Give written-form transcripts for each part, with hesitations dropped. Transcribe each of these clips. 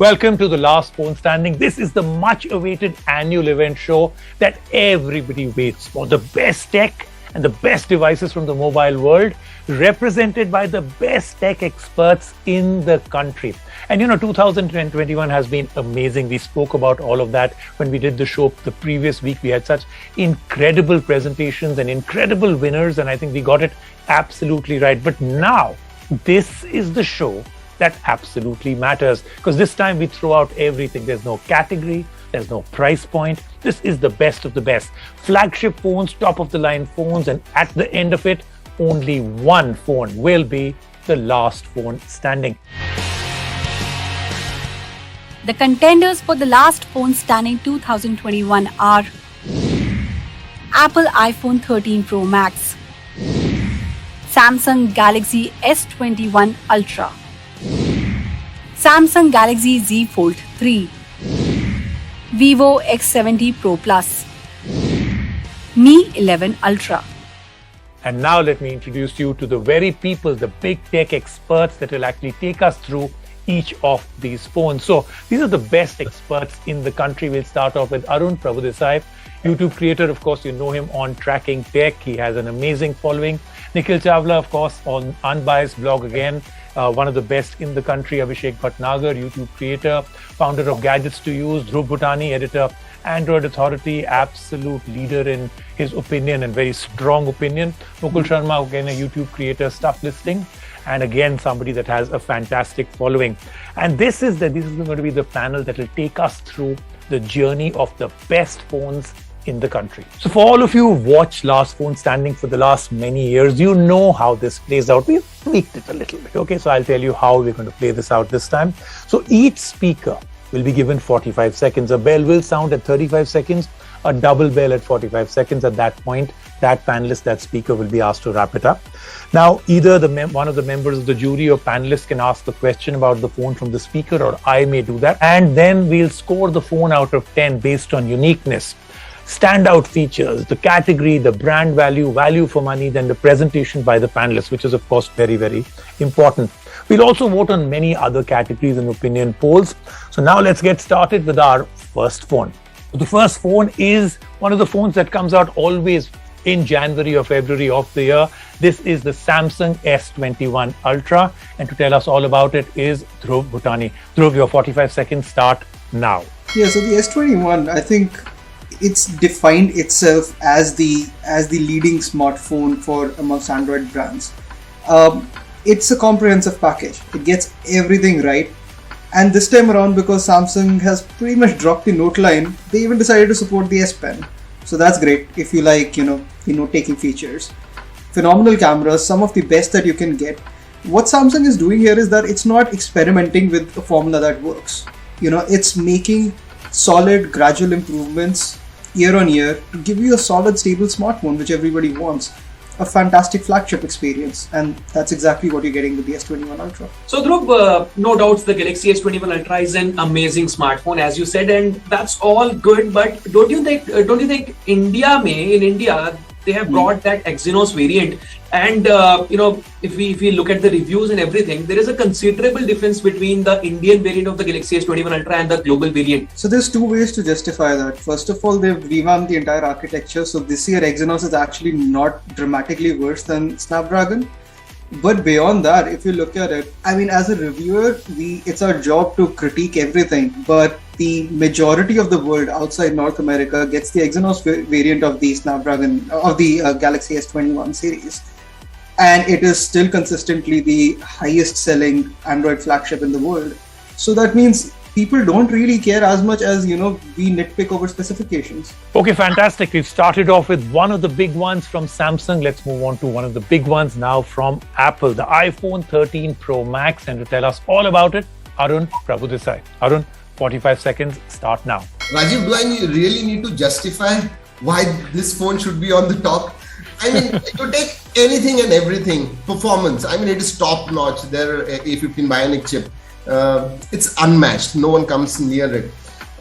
Welcome to the Last Phone Standing. This is the much-awaited annual event show that everybody waits for. The best tech and the best devices from the mobile world, represented by the best tech experts in the country. And 2021 has been amazing. We spoke about all of that when we did the show the previous week. We had such incredible presentations and incredible winners, and I think we got it absolutely right. But now, this is the show that absolutely matters, because this time we throw out everything. There's no category, there's no price point. This is the best of the best. Flagship phones, top of the line phones, and at the end of it, only one phone will be the last phone standing. The contenders for the Last Phone Standing 2021 are Apple iPhone 13 Pro Max, Samsung Galaxy S21 Ultra, Samsung Galaxy Z Fold 3, Vivo X70 Pro Plus, Mi 11 Ultra. And now let me introduce you to the very people, the big tech experts that will actually take us through each of these phones. So these are the best experts in the country. We'll start off with Arun Prabhudesai, YouTube creator. Of course, you know him on Tracking Tech. He has an amazing following. Nikhil Chawla, of course, on Unbiased blog again. One of the best in the country. Abhishek Bhatnagar, YouTube creator, founder of Gadgets to Use. Dhruv Bhutani, editor, Android Authority, absolute leader in his opinion and very strong opinion. Mukul Sharma, again, a YouTube creator, Stuff Listing, and again, somebody that has a fantastic following. And this is going to be the panel that will take us through the journey of the best phones in the country. So for all of you who've watched Last Phone Standing for the last many years, you know how this plays out. We've tweaked it a little bit. Okay, so I'll tell you how we're going to play this out this time. So each speaker will be given 45 seconds. A bell will sound at 35 seconds, a double bell at 45 seconds. At that point, that panelist, that speaker will be asked to wrap it up. Now, either one of the members of the jury or panelists can ask the question about the phone from the speaker, or I may do that. And then we'll score the phone out of 10 based on uniqueness, standout features, the category, the brand value, value for money, then the presentation by the panelists, which is, of course, very, very important. We'll also vote on many other categories and opinion polls. So now let's get started with our first phone. The first phone is one of the phones that comes out always in January or February of the year. This is the Samsung S21 Ultra. And to tell us all about it is Dhruv Bhutani. Dhruv, your 45 seconds start now. Yeah, so the S21, I think it's defined itself as the leading smartphone for amongst Android brands. It's a comprehensive package. It gets everything right. And this time around, because Samsung has pretty much dropped the Note line, they even decided to support the S Pen. So that's great if you like, taking features. Phenomenal cameras, some of the best that you can get. What Samsung is doing here is that it's not experimenting with a formula that works. It's making solid, gradual improvements year on year to give you a solid, stable smartphone, which everybody wants. A fantastic flagship experience, and that's exactly what you're getting with the S21 Ultra. So Dhruv, no doubts the Galaxy S21 Ultra is an amazing smartphone, as you said, and that's all good. But don't you think in India they have brought that Exynos variant, and if we look at the reviews and everything, there is a considerable difference between the Indian variant of the Galaxy S21 Ultra and the global variant. So there's two ways to justify that. First of all, they've revamped the entire architecture. So this year Exynos is actually not dramatically worse than Snapdragon. But beyond that, if you look at it, as a reviewer, it's our job to critique everything. But the majority of the world outside North America gets the Exynos variant of the Snapdragon, of the Galaxy S21 series. And it is still consistently the highest selling Android flagship in the world. So that means people don't really care as much as, we nitpick over specifications. Okay, fantastic. We've started off with one of the big ones from Samsung. Let's move on to one of the big ones now from Apple, the iPhone 13 Pro Max. And to tell us all about it, Arun Prabhudesai. Arun, 45 seconds, start now. Rajiv, do I really need to justify why this phone should be on the top? You take anything and everything. Performance, it is top notch. Their A15 Bionic chip. It's unmatched. No one comes near it.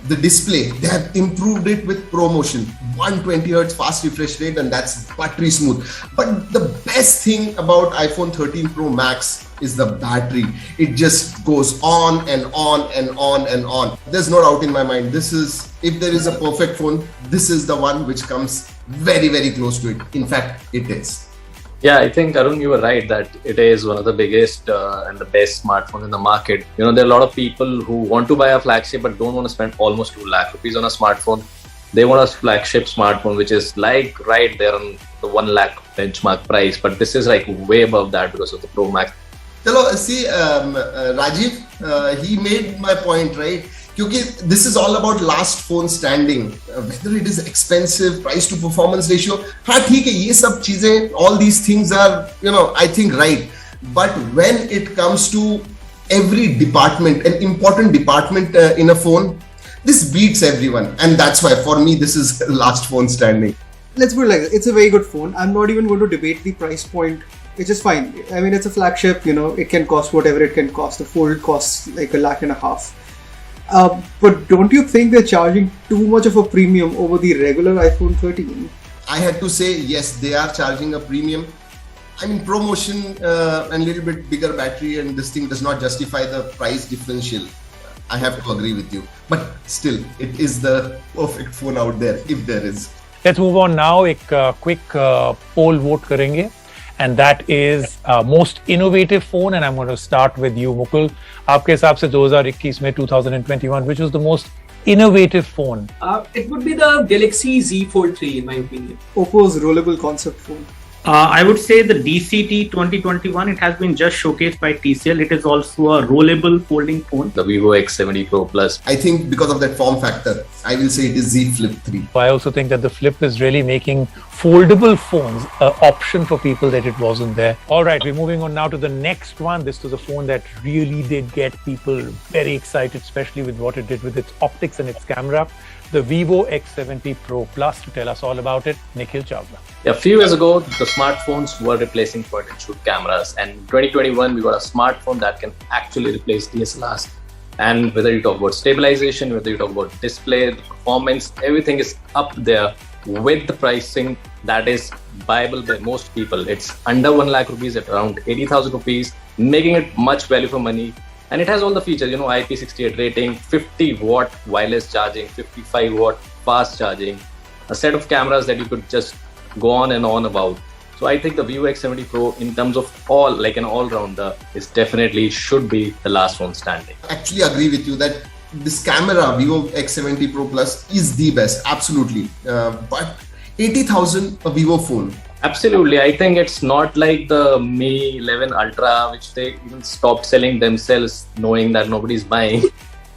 The display, they have improved it with ProMotion, 120 Hz fast refresh rate, and that's buttery smooth. But the best thing about iPhone 13 Pro Max is the battery. It just goes on and on and on and on. There's no doubt in my mind. This is, if there is a perfect phone, this is the one which comes very, very close to it. In fact, it is. Yeah, I think Arun, you were right that it is one of the biggest and the best smartphones in the market. There are a lot of people who want to buy a flagship but don't want to spend almost 2 lakh rupees on a smartphone. They want a flagship smartphone which is like right there on the 1 lakh benchmark price, but this is like way above that because of the Pro Max. Chalo, see, Rajiv, he made my point, right? Because this is all about last phone standing. Whether it is expensive, price to performance ratio. हाँ ठीक है, ये सब चीजें, all these things are, I think right. But when it comes to every department, an important department in a phone, this beats everyone. And that's why for me, this is last phone standing. Let's put it like this. It's a very good phone. I'm not even going to debate the price point. It's just fine. I mean, it's a flagship, it can cost whatever it can cost. The Fold costs like $1.5 lakh. But don't you think they're charging too much of a premium over the regular iPhone 13? I had to say, yes, they are charging a premium. I mean, promotion and a little bit bigger battery and this thing does not justify the price differential. I have to agree with you. But still, it is the perfect phone out there, if there is. Let's move on now. A quick poll vote करेंगे. And that is most innovative phone. And I'm going to start with you, Mukul. आपके हिसाब से 2021 में 2021, which was the most innovative phone? It would be the Galaxy Z Fold 3 in my opinion. Oppo's rollable concept phone. I would say the DCT 2021. It has been just showcased by TCL. It is also a rollable folding phone. The Vivo X70 Pro Plus. I think because of that form factor, I will say it is Z Flip 3. I also think that the Flip is really making foldable phones an option for people that it wasn't there. All right, we're moving on now to the next one. This was a phone that really did get people very excited, especially with what it did with its optics and its camera. The Vivo X70 Pro Plus. To tell us all about it, Nikhil Chawla. A few years ago, the smartphones were replacing point and shoot cameras, and in 2021 we got a smartphone that can actually replace DSLRs. And whether you talk about stabilization, whether you talk about display, the performance, everything is up there with the pricing that is viable by most people. It's under 1 lakh rupees at around 80,000 rupees, making it much value for money. And it has all the features, IP68 rating, 50 watt wireless charging, 55 watt fast charging, a set of cameras that you could just go on and on about. So I think the Vivo X70 Pro, in terms of all, like an all-rounder, is definitely should be the last one standing. Actually agree with you that this camera, Vivo X70 Pro Plus, is the best, absolutely. But 80,000 a Vivo phone. Absolutely. I think it's not like the Mi 11 Ultra, which they even stopped selling themselves, knowing that nobody's buying.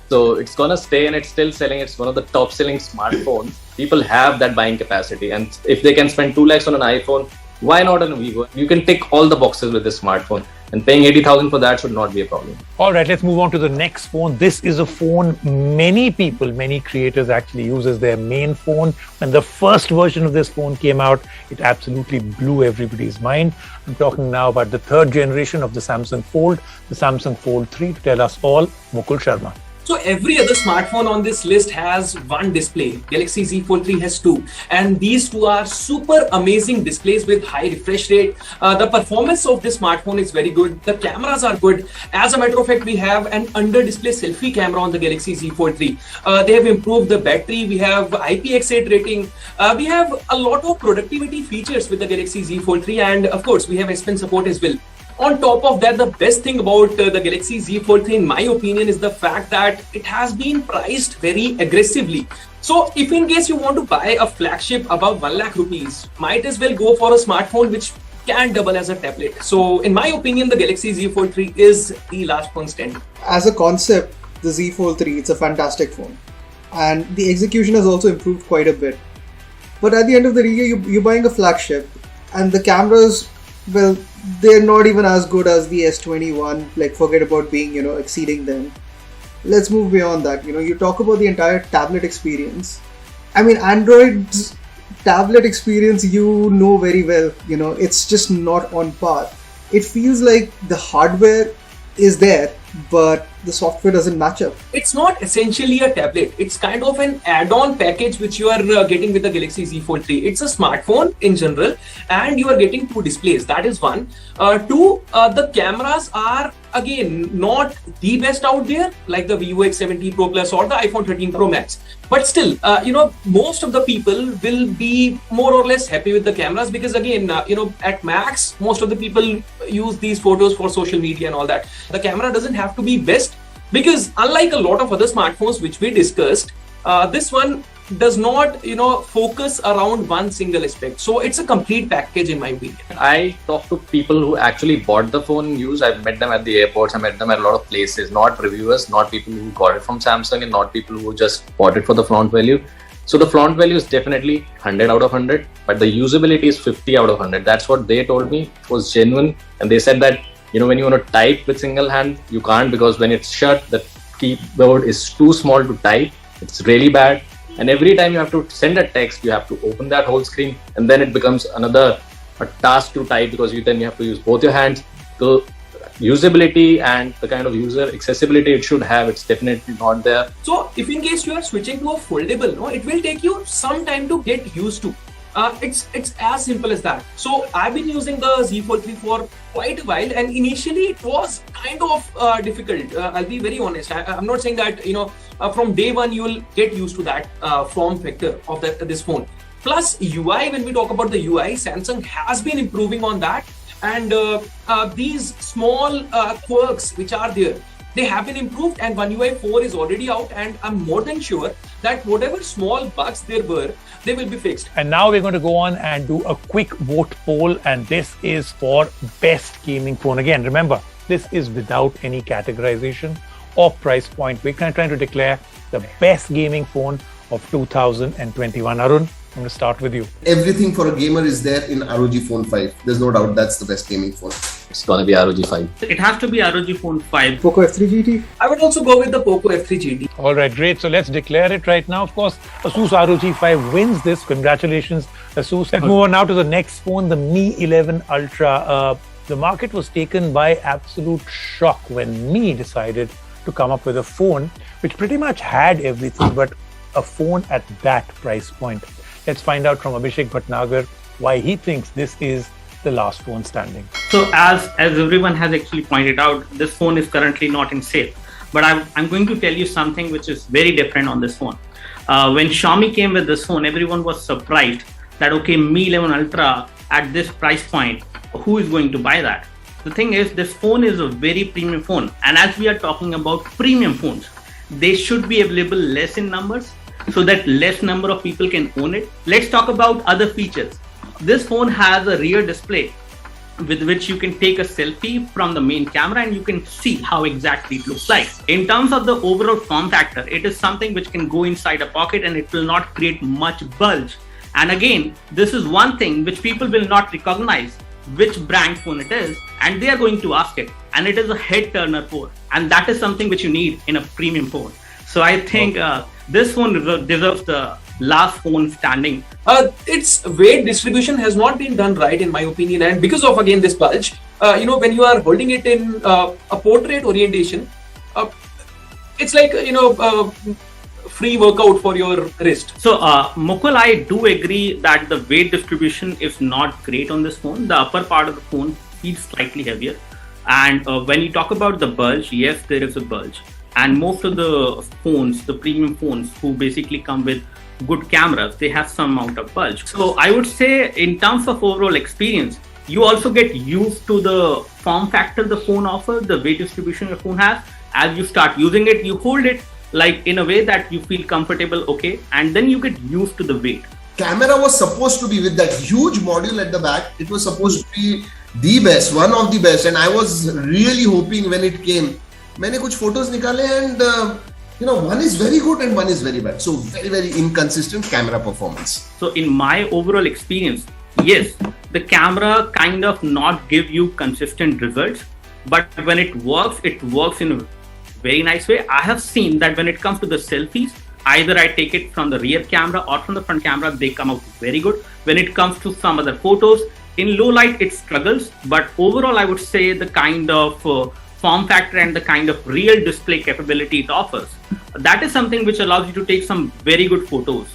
So it's gonna stay and it's still selling. It's one of the top selling smartphones. People have that buying capacity, and if they can spend 2 lakhs on an iPhone, why not on a Vivo? You can tick all the boxes with this smartphone, and paying 80,000 for that should not be a problem. All right, let's move on to the next phone. This is a phone many people, many creators actually use as their main phone. When the first version of this phone came out, it absolutely blew everybody's mind. I'm talking now about the third generation of the Samsung Fold, the Samsung Fold 3. To tell us all, Mukul Sharma. So every other smartphone on this list has one display. Galaxy Z Fold 3 has two. And these two are super amazing displays with high refresh rate. The performance of this smartphone is very good. The cameras are good. As a matter of fact, we have an under-display selfie camera on the Galaxy Z Fold 3. They have improved the battery. We have IPX8 rating. We have a lot of productivity features with the Galaxy Z Fold 3. And of course, we have S Pen support as well. On top of that, the best thing about the Galaxy Z Fold 3, in my opinion, is the fact that it has been priced very aggressively. So if in case you want to buy a flagship above 1 lakh rupees, might as well go for a smartphone which can double as a tablet. So in my opinion, the Galaxy Z Fold 3 is the last one standing. As a concept, the Z Fold 3, it's a fantastic phone. And the execution has also improved quite a bit. But at the end of the day, you're buying a flagship, and the cameras, well, they're not even as good as the S21. Like, forget about being, exceeding them. Let's move beyond that. You talk about the entire tablet experience. I mean, Android's tablet experience, very well. It's just not on par. It feels like the hardware is there, but the software doesn't match up. It's not essentially a tablet. It's kind of an add-on package which you are getting with the Galaxy Z Fold 3. It's a smartphone in general, and you are getting two displays. That is one. Two, the cameras are again not the best out there, like the Vivo X70 Pro Plus or the iPhone 13 Pro Max. But still, most of the people will be more or less happy with the cameras because again, at max, most of the people use these photos for social media and all that. The camera doesn't have to be best because unlike a lot of other smartphones which we discussed, this one does not, focus around one single aspect. So it's a complete package in my opinion. I talked to people who actually bought the phone used. I've met them at the airports. I met them at a lot of places, not reviewers, not people who got it from Samsung, and not people who just bought it for the flaunt value. So the flaunt value is definitely 100 out of 100, but the usability is 50 out of 100. That's what they told me. It was genuine. And they said that, when you want to type with single hand, you can't, because when it's shut, the keyboard is too small to type. It's really bad. And every time you have to send a text, you have to open that whole screen, and then it becomes a task to type because then you have to use both your hands. The usability and the kind of user accessibility it should have, it's definitely not there. So if in case you are switching to a foldable, it will take you some time to get used to. It's as simple as that. So I've been using the Z Fold 3 for quite a while, and initially it was kind of difficult. I'll be very honest. I'm not saying that from day one you will get used to that form factor of this phone. Plus UI, when we talk about the UI, Samsung has been improving on that, and these small quirks which are there, they have been improved, and One UI 4 is already out, and I'm more than sure that whatever small bugs there were, they will be fixed. And now we're going to go on and do a quick vote poll, and this is for best gaming phone. Again, remember, this is without any categorization or price point. We're trying to declare the best gaming phone of 2021. Arun, I'm going to start with you. Everything for a gamer is there in ROG Phone 5. There's no doubt that's the best gaming phone. It's going to be ROG 5. It has to be ROG Phone 5. Poco F3 GT? I would also go with the Poco F3 GT. All right, great. So let's declare it right now. Of course, Asus ROG 5 wins this. Congratulations, Asus. Let's move on now to the next phone, the Mi 11 Ultra. The market was taken by absolute shock when Mi decided to come up with a phone which pretty much had everything, but a phone at that price point. Let's find out from Abhishek Bhatnagar why he thinks this is the last phone standing. So as everyone has actually pointed out, this phone is currently not in sale. But I'm going to tell you something which is very different on this phone. When Xiaomi came with this phone, everyone was surprised that, okay, Mi 11 Ultra at this price point, who is going to buy that? The thing is, this phone is a very premium phone. And as we are talking about premium phones, they should be available less in numbers so that less number of people can own it. Let's talk about other features. This phone has a rear display with which you can take a selfie from the main camera and you can see how exactly it looks like. In terms of the overall form factor, it is something which can go inside a pocket and it will not create much bulge. And again, this is one thing which people will not recognize which brand phone it is, and they are going to ask it. And it is a head turner phone, and that is something which you need in a premium phone. So I think this phone deserves the last phone standing. Its weight distribution has not been done right in my opinion, and because of again this bulge, when you are holding it in a portrait orientation, it's like free workout for your wrist. So Mukul, I do agree that the weight distribution is not great on this phone. The upper part of the phone feels slightly heavier, and when you talk about the bulge, yes, there is a bulge. And most of the phones, the premium phones who basically come with good cameras, they have some amount of bulge. So I would say in terms of overall experience, you also get used to the form factor the phone offers, the weight distribution the phone has. As you start using it, you hold it like in a way that you feel comfortable, okay, and then you get used to the weight. Camera was supposed to be with that huge module at the back. It was supposed to be the best, one of the best, and I was really hoping when it came. मैंने कुछ photos निकाले and one is very good and one is very bad. So very inconsistent camera performance. So in my overall experience, yes, the camera kind of not give you consistent results, but when it works in a very nice way. I have seen that when it comes to the selfies, either I take it from the rear camera or from the front camera, they come out very good. When it comes to some other photos, in low light it struggles, but overall I would say the kind of form factor and the kind of real display capability it offers, that is something which allows you to take some very good photos.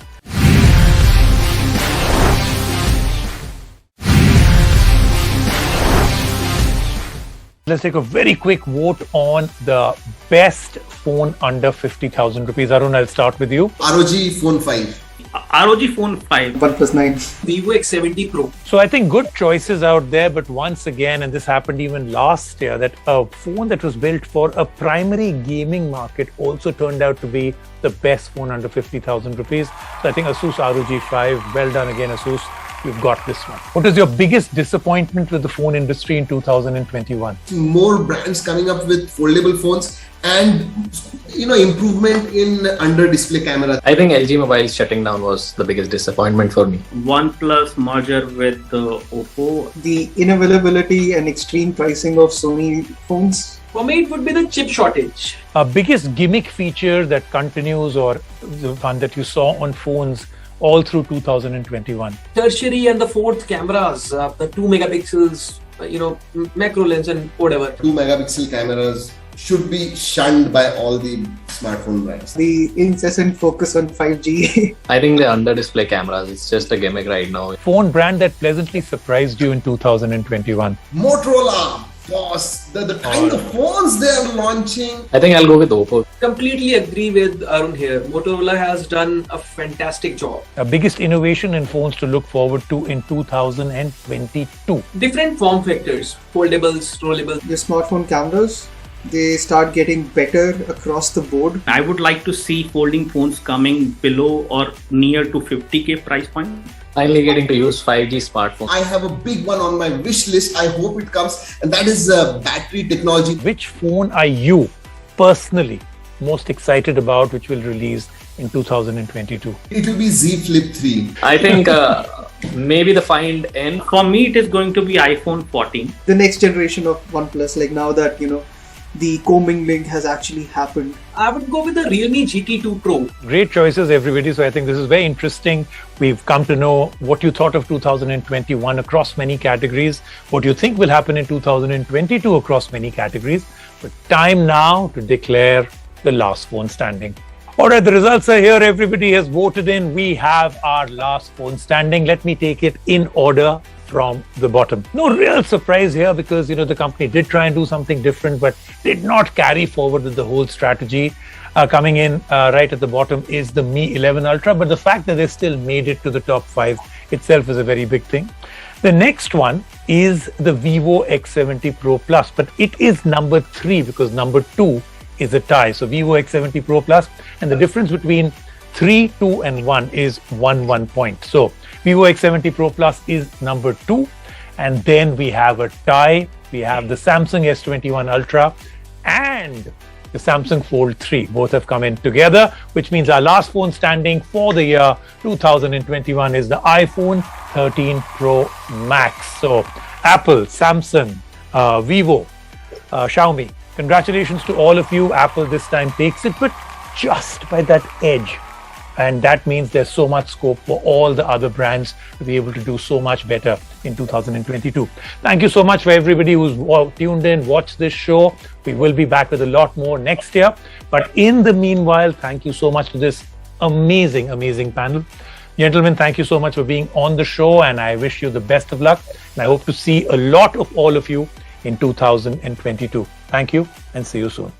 Let's take a very quick vote on the best phone under 50,000 rupees. Arun, I'll start with you. ROG Phone 5. ROG Phone 5. OnePlus 9. Vivo X70 Pro. So I think good choices out there, but once again, and this happened even last year, that a phone that was built for a primary gaming market also turned out to be the best phone under 50,000 rupees. So I think Asus ROG 5, well done again, Asus. You've got this one. What is your biggest disappointment with the phone industry in 2021? More brands coming up with foldable phones and improvement in under display camera. I think LG Mobile shutting down was the biggest disappointment for me. OnePlus merger with Oppo. The inavailability and extreme pricing of Sony phones. For me, it would be the chip shortage. Biggest gimmick feature that continues, or the one that you saw on phones all through 2021? Tertiary and the fourth cameras, the 2 megapixels, macro lens and whatever. 2 megapixel cameras should be shunned by all the smartphone brands. The incessant focus on 5G. I think the under display cameras, it's just a gimmick right now. Phone brand that pleasantly surprised you in 2021? Motorola, boss, the kind of phones they are launching. I think I'll go with Oppo. Completely agree with Arun here. Motorola has done a fantastic job. Biggest innovation in phones to look forward to in 2022? Different form factors, foldables, rollables. The smartphone cameras, they start getting better across the board. I would like to see folding phones coming below or near to 50k price point. Finally getting to use 5G smartphones. I have a big one on my wish list. I hope it comes, and that is battery technology. Which phone are you personally most excited about, which will release in 2022? It will be Z Flip 3. I think maybe the Find N. For me, it is going to be iPhone 14. The next generation of OnePlus, like now that, the commingling has actually happened. I would go with the Realme GT2 Pro. Great choices, everybody. So I think this is very interesting. We've come to know what you thought of 2021 across many categories, what you think will happen in 2022 across many categories. But time now to declare the last phone standing. All right, the results are here. Everybody has voted in. We have our last phone standing. Let me take it in order from the bottom. No real surprise here because, the company did try and do something different, but did not carry forward with the whole strategy. Coming in right at the bottom is the Mi 11 Ultra, but the fact that they still made it to the top 5 itself is a very big thing. The next one is the Vivo X70 Pro Plus, but it is number 3 because number 2 is a tie. So Vivo X70 Pro Plus, and the difference between 3, 2 and 1 is 1 point. So Vivo X70 Pro Plus is number 2, and then we have a tie. We have the Samsung S21 Ultra and the Samsung Fold 3. Both have come in together, which means our last phone standing for the year 2021 is the iPhone 13 Pro Max. So Apple, Samsung, Vivo, Xiaomi, congratulations to all of you. Apple this time takes it, but just by that edge. And that means there's so much scope for all the other brands to be able to do so much better in 2022. Thank you so much for everybody who's tuned in, watched this show. We will be back with a lot more next year. But in the meanwhile, thank you so much to this amazing, amazing panel. Gentlemen, thank you so much for being on the show, and I wish you the best of luck. And I hope to see a lot of all of you in 2022. Thank you and see you soon.